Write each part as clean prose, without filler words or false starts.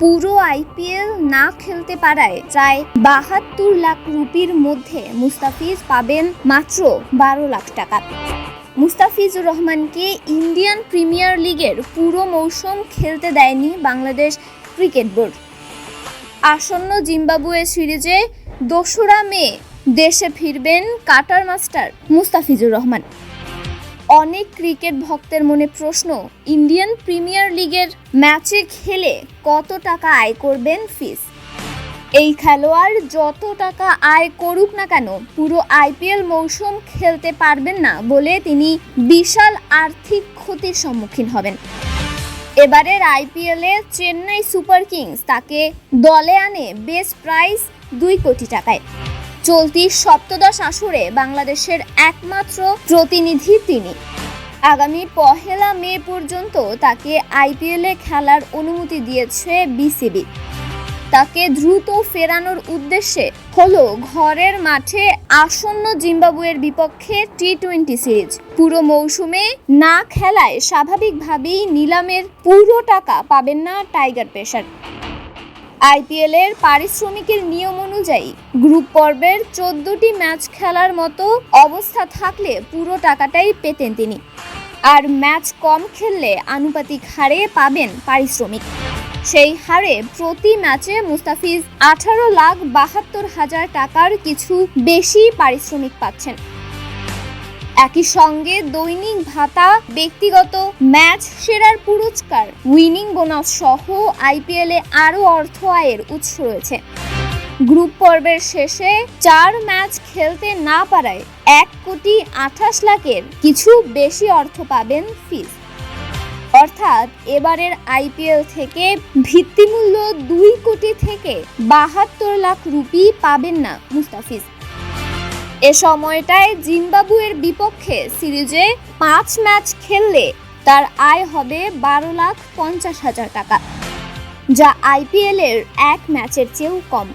পুরো আইপিএল না খেলতে পারায় প্রায় ৭২ লাখ রুপির মধ্যে মুস্তাফিজ পাবেন মাত্র ১২ লাখ টাকা। মুস্তাফিজুর রহমানকে ইন্ডিয়ান প্রিমিয়ার লিগের পুরো মৌসুম খেলতে দেয়নি বাংলাদেশ ক্রিকেট বোর্ড। আসন্ন জিম্বাবুয়ে সিরিজে ২রা মে দেশে ফিরবেন কাটার মাস্টার মুস্তাফিজুর রহমান। অনেক ক্রিকেট ভক্তের মনে প্রশ্ন, ইন্ডিয়ান প্রিমিয়ার লিগের ম্যাচে খেলে কত টাকা আয় করবেন ফিজ? এই খেলোয়াড় যত টাকা আয় করুক না কেন পুরো আইপিএল মৌসুম খেলতে পারবেন না বলে তিনি বিশাল আর্থিক ক্ষতির সম্মুখীন হবেন। এবারের আইপিএলে চেন্নাই সুপার কিংস তাকে দলে আনে বেস প্রাইস ২ কোটি টাকায়। চলতি সপ্তদশ আসরে বাংলাদেশের একমাত্র প্রতিনিধি তিনি। আগামী ১ মে পর্যন্ত তাকে আইপিএলে খেলার অনুমতি দিয়েছে বিসিবি। তাকে দ্রুত ফেরানোর উদ্দেশ্যে হলো ঘরের মাঠে আসন্ন জিম্বাবুয়ের বিপক্ষে টি-20 সিরিজ। পুরো মৌসুমে না খেলায় স্বাভাবিকভাবেই নিলামের পুরো টাকা পাবেন না টাইগার পেসার। আইপিএলের পারিশ্রমিকের নিয়ম অনুযায়ী গ্রুপ পর্বের ১৪টি ম্যাচ খেলার মতো অবস্থা থাকলে পুরো টাকাটাই পেতেন তিনি, আর ম্যাচ কম খেললে আনুপাতিক হারে পাবেন পারিশ্রমিক। সেই হারে প্রতি ম্যাচে মুস্তাফিজ ১৮,৭২,০০০ টাকার কিছু বেশি পারিশ্রমিক পাচ্ছেন। একই সঙ্গে দৈনিক ভাতা, ব্যক্তিগত ম্যাচ সেরার পুরস্কার, উইনিং বোনাস সহ আইপিএলে আরও অর্থ আয়ের উৎস রয়েছে। গ্রুপ পর্বের শেষে ৪ ম্যাচ খেলতে না পারায় ১,২৮,০০,০০০-এর কিছু বেশি অর্থ পাবেন ফিজ। অর্থাৎ এবারের আইপিএল থেকে ভিত্তিমূল্য ২ কোটি থেকে ৭২ লাখ রুপি পাবেন না মুস্তাফিজ। এ সময়টায় জিম্বাবুয়ের বিপক্ষে সিরিজে ৫ ম্যাচ খেললে তার আয় হবে ১২,৫০,০০০ টাকা, যা আইপিএলের ১ ম্যাচের চেয়েও কম।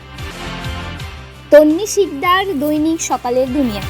তন্নি শিকদার, দৈনিক সকালের দুনিয়া।